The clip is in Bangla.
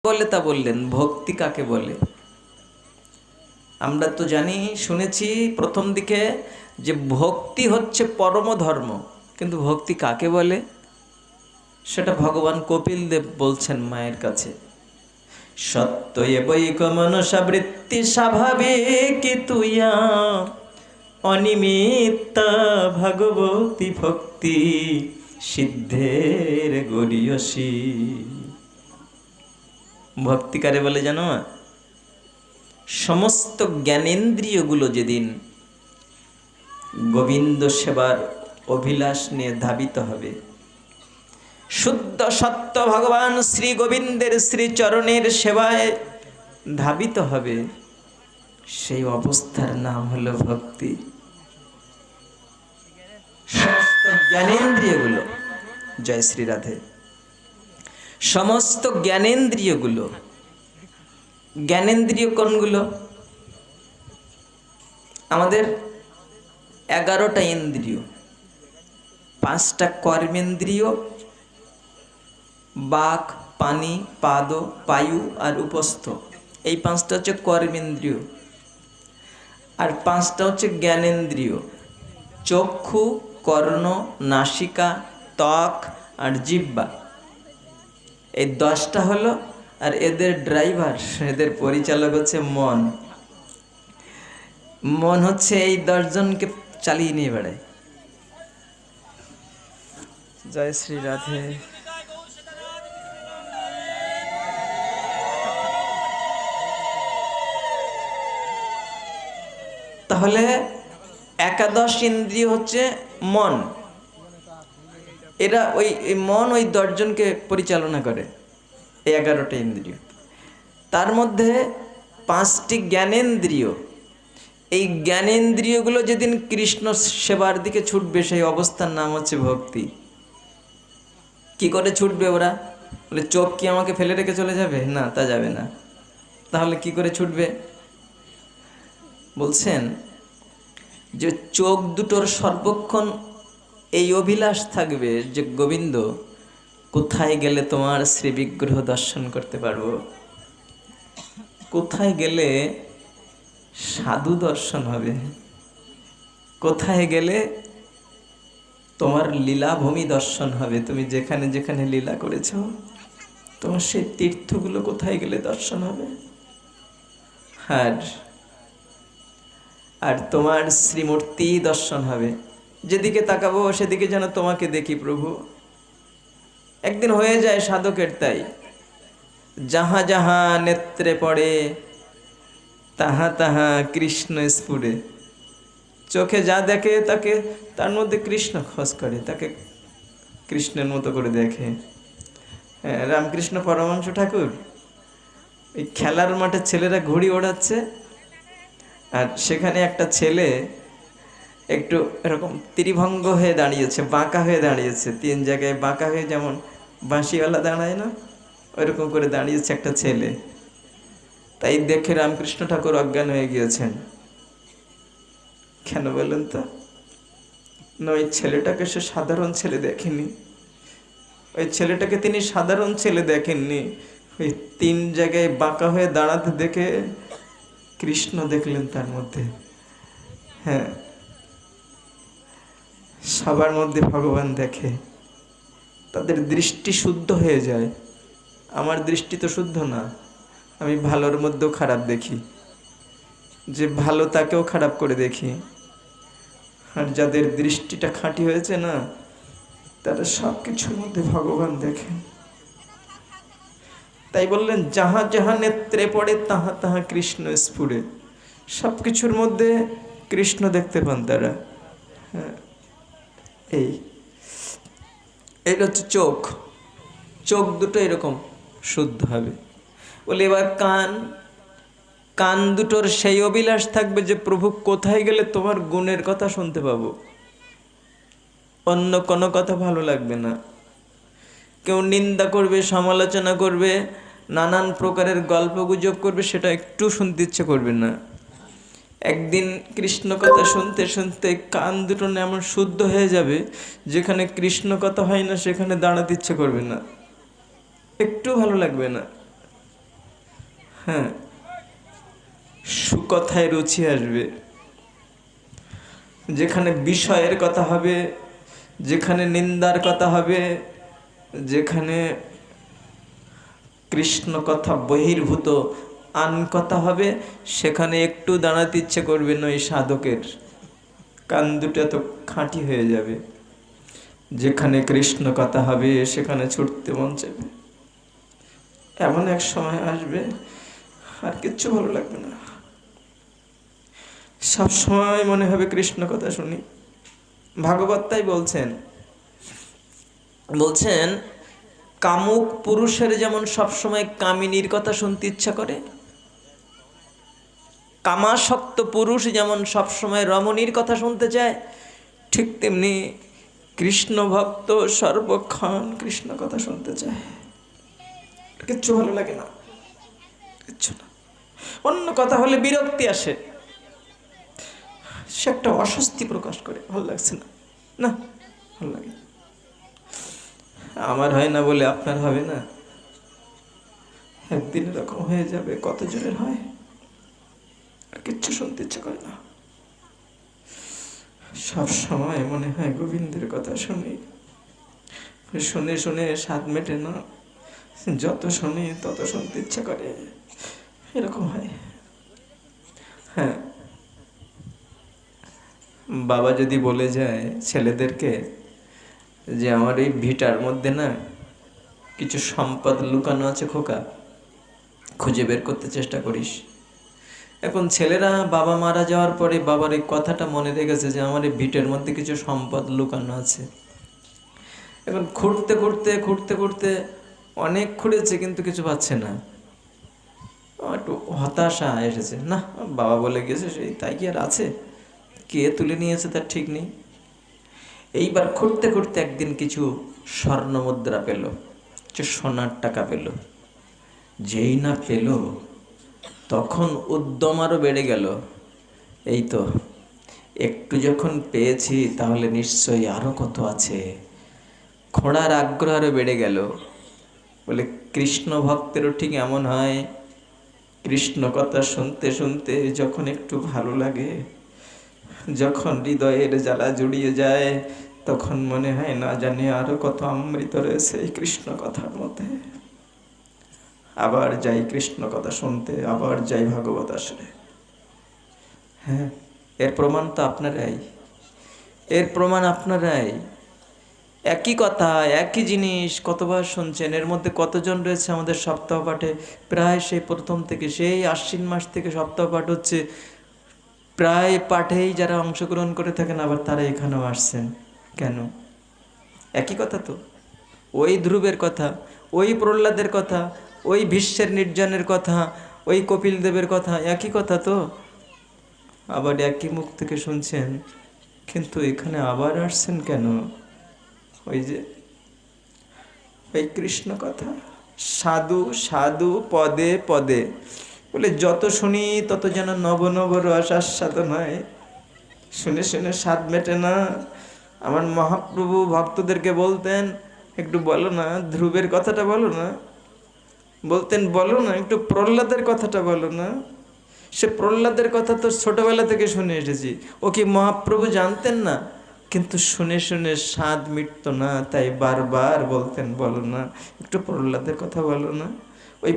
বলে তা বললেন, ভক্তি কাকে বলে? আমরা তো জানি, শুনেছি প্রথম দিকে যে ভক্তি হচ্ছে পরম ধর্ম, কিন্তু ভক্তি কাকে বলে সেটা ভগবান কপিল দেব বলছেন মায়ের কাছে। সত্য এবৈক মনসা বৃত্তি স্বাভাবিক তুইয়া অনিমিত্তা ভগবতী ভক্তি সিদ্ধের গরিয়সী। ভক্তি কারে বলে জানো? সমস্ত জ্ঞানেন্দ্রিয়গুলো যেদিন গোবিন্দ সেবার অভিলাষ নিয়ে ধাবিত হবে, শুদ্ধ সত্য ভগবান শ্রী গোবিন্দের শ্রীচরণের সেবায় ধাবিত হবে, সেই অবস্থার নাম হলো ভক্তি। সমস্ত জ্ঞানেন্দ্রিয়গুলো, জয় শ্রী রাধে, সমস্ত জ্ঞানেন্দ্রিয়গুলো, জ্ঞানেন্দ্রিয় কোনগুলো? আমাদের 11টা ইন্দ্রিয়, 5টা কর্মেন্দ্রিয়, বাক, পানি, পাদ, পায়ু আর উপস্থ। এই 5টা হচ্ছে কর্মেন্দ্রিয়। আর 5টা হচ্ছে জ্ঞানেন্দ্রিয়, চক্ষু, কর্ণ, নাসিকা, ত্বক আর জিহ্বা। এই 10টা হলো, আর এদের ড্রাইভার, এদের পরিচালক হচ্ছে মন। মন হচ্ছে এই 10 জনকে চালিয়ে নিয়ে বেড়ায়। জয় শ্রী রাধে। তাহলে 11 ইন্দ্রিয় হচ্ছে মন। এরা ওই মন ওই 10 জনকে পরিচালনা করে, এই 11টা ইন্দ্রিয়। তার মধ্যে 5টি জ্ঞানেন্দ্রিয়। এই জ্ঞানেন্দ্রিয়গুলো যেদিন কৃষ্ণ সেবার দিকে ছুটবে, সেই অবস্থার নাম হচ্ছে ভক্তি। কি করে ছুটবে ওরা? বলে চোখ কি আমাকে ফেলে রেখে চলে যাবে? না, তা যাবে না। তাহলে কি করে ছুটবে? বলছেন যে চোখ দুটোর সর্বক্ষণ এই অভিলাষ থাকবে যে গোবিন্দ, কোথায় গেলে তোমার শ্রী বিগ্রহ দর্শন করতে পারবো, কোথায় গেলে সাধু দর্শন হবে, কোথায় গেলে তোমার লীলাভূমি দর্শন হবে, তুমি যেখানে যেখানে লীলা করেছ তোমার সেই তীর্থগুলো কোথায় গেলে দর্শন হবে, আর তোমার শ্রীমূর্তি দর্শন হবে। যেদিকে তাকাবো সেদিকে যেন তোমাকে দেখি প্রভু। একদিন হয়ে যায় সাধকের তাই, যাহা যাহা নেত্রে পড়ে তাহা তাহা কৃষ্ণ স্ফুরে। চোখে যা দেখে তাকে, তার মধ্যে কৃষ্ণ খোঁজ করে, তাকে কৃষ্ণের মতো করে দেখে। রামকৃষ্ণ পরমহংস ঠাকুর এই খেলার মাঠে ছেলেরা ঘুড়ি ওড়াচ্ছে, আর সেখানে একটা ছেলে একটু এরকম ত্রিভঙ্গ হয়ে দাঁড়িয়েছে, বাঁকা হয়ে দাঁড়িয়েছে, 3 জায়গায় বাঁকা হয়ে, যেমন বাঁশিওয়ালা দাঁড়ায় না, ওইরকম করে দাঁড়িয়েছে একটা ছেলে। তাই দেখে রামকৃষ্ণ ঠাকুর অজ্ঞান হয়ে গিয়েছেন। কেন বলেন তো? না, ওই ছেলেটাকে সে সাধারণ ছেলে দেখেনি, ওই ছেলেটাকে তিনি সাধারণ ছেলে দেখেননি, ওই 3 জায়গায় বাঁকা হয়ে দাঁড়াতে দেখে কৃষ্ণ দেখলেন তার মধ্যে। হ্যাঁ, সবার মধ্যে ভগবান দেখে, তাদের দৃষ্টি শুদ্ধ হয়ে যায়। আমার দৃষ্টি তো শুদ্ধ না, আমি ভালোর মধ্যেও খারাপ দেখি, যে ভালো তাকেও খারাপ করে দেখি। আর যাদের দৃষ্টিটা খাঁটি হয়েছে না, তারা সব কিছুর মধ্যে ভগবান দেখে। তাই বললেন যাহা যাহা নেত্রে পড়ে তাহা তাহা কৃষ্ণ স্ফুরে। সব কিছুর মধ্যে কৃষ্ণ দেখতে পান তারা। হ্যাঁ, এইটা হচ্ছে চোখ। চোখ দুটো এরকম শুদ্ধ হবে। বলে এবার কান দুটোর সেই অভিলাষ থাকবে যে প্রভু কোথায় গেলে তোমার গুণের কথা শুনতে পাবো, অন্য কোনো কথা ভালো লাগবে না। কেউ নিন্দা করবে, সমালোচনা করবে, নানান প্রকারের গল্প গুজব করবে, সেটা একটু শুনতে ইচ্ছে করবে না। একদিন কৃষ্ণ কথা শুনতে শুনতে কান দুটো এমন শুদ্ধ হয়ে যাবে, যেখানে কৃষ্ণ কথা হয় না সেখানে দাঁড়াতে ইচ্ছে করবে না, একটু ভালো লাগবে না। হ্যাঁ, সুকথায় রুচি আসবে। যেখানে বিষয়ের কথা হবে, যেখানে নিন্দার কথা হবে, যেখানে কৃষ্ণ কথা বহির্ভূত আন কথা হবে, সেখানে একটু দাঁড়াতে ইচ্ছে করবে না। ওই সাধকের কান দুটো এত খাঁটি হয়ে যাবে। যেখানে কৃষ্ণ কথা হবে সেখানে ছুটতে মন চাইবে। এমন এক সময় আসবে আর কিচ্ছু ভালো লাগবে না, সব সময় মনে হবে কৃষ্ণ কথা শুনি। ভাগবত তাই বলছেন কামুক পুরুষের যেমন সবসময় কামিনীর কথা শুনতে ইচ্ছা করে, কামাসক্ত পুরুষ যেমন সবসময় রমণীর কথা শুনতে চায়, ঠিক তেমনি কৃষ্ণ ভক্ত সর্বক্ষণ কৃষ্ণ কথা শুনতে চায়। কিচ্ছু ভালো লাগে না, কিচ্ছু না। অন্য কথা হলে বিরক্তি আসে, সে একটা অস্বস্তি প্রকাশ করে, ভালো লাগছে না, না ভালো লাগে। আমার হয় না বলে আপনার হবে না, একদিন এরকম হয়ে যাবে। কতজনের হয়, আর কিচ্ছু শুনতে ইচ্ছে করে না। সব সময় মনে হয় গোবিন্দের কথা শুনি, শুনে শুনে স্বাদ মেটে না, যত শুনি তত শুনতে ইচ্ছা করে, এরকম হয়। হ্যাঁ, বাবা যদি বলে যায় ছেলেদেরকে যে আমার এই ভিটার মধ্যে না কিছু সম্পদ লুকানো আছে খোকা, খুঁজে বের করতে চেষ্টা করিস। এখন ছেলেরা বাবা মারা যাওয়ার পরে বাবার এই কথাটা মনে রেখেছে যে আমার এই ভিটের মধ্যে কিছু সম্পদ লুকানো আছে। এখন খুঁড়তে খুঁড়তে খুঁড়তে খুঁড়তে অনেক খুঁড়েছে, কিন্তু কিছু পাচ্ছে না। একটু হতাশা এসেছে, না বাবা বলে গেছে সেই তাই কি আর আছে, কে তুলে নিয়েছে তার ঠিক নেই। এইবার খুঁড়তে খুঁড়তে একদিন কিছু স্বর্ণ মুদ্রা পেল, কিছু সোনার টাকা পেল। যেই না পেল তখন উদ্যম আরও বেড়ে গেল। এই তো একটু যখন পেয়েছি তাহলে নিশ্চয়ই আরও কত আছে, খোঁড়ার আগ্রহ আরও বেড়ে গেল। বলে কৃষ্ণ ভক্তেরও ঠিক এমন হয়, কৃষ্ণ কথা শুনতে শুনতে যখন একটু ভালো লাগে, যখন হৃদয়ের জ্বালা জুড়িয়ে যায়, তখন মনে হয় না জানি আরো কত অমৃত রয়েছে এই কৃষ্ণ কথার মধ্যে। আবার যাই কৃষ্ণ কথা শুনতে, আবার যাই ভাগবত আসলে। হ্যাঁ, এর প্রমাণ তো আপনারাই, এর প্রমাণ আপনারাই। একই কথা, একই জিনিস কতবার শুনছেন। এর মধ্যে কতজন রয়েছে আমাদের সপ্তাহ পাঠে, প্রায় সেই প্রথম থেকে, সেই আশ্বিন মাস থেকে সপ্তাহ পাঠ হচ্ছে, প্রায় পাঠেই যারা অংশগ্রহণ করে থাকেন আবার তারা এখানেও আসছেন। কেন? একই কথা তো, ওই ধ্রুবের কথা, ওই প্রহ্লাদের কথা, ওই ভীষ্মের নির্জনের কথা, ওই কপিল দেবের কথা, একই কথা তো। আবার একই মুখ থেকে শুনছেন, কিন্তু এখানে আবার আসছেন কেন? ওই যে এই কৃষ্ণ কথা, সাধু সাধু পদে পদে, বলে যত শুনি তত যেন নব নব রস আস্বাদন হয়। শুনে শুনে স্বাদ মেটে না। আমার মহাপ্রভু ভক্তদেরকে বলতেন, একটু বলো না ধ্রুবের কথাটা বলো না, বলতেন বলো না একটু প্রহ্লাদের কথাটা বলো না। সে প্রহ্লাদের কথা তো ছোটবেলা থেকে শুনে এসেছি, ও কি মহাপ্রভু জানতেন না? কিন্তু শুনে শুনে স্বাদ মিটতো না, তাই বারবার বলতেন বলো না একটু প্রহ্লাদের কথা বলো না।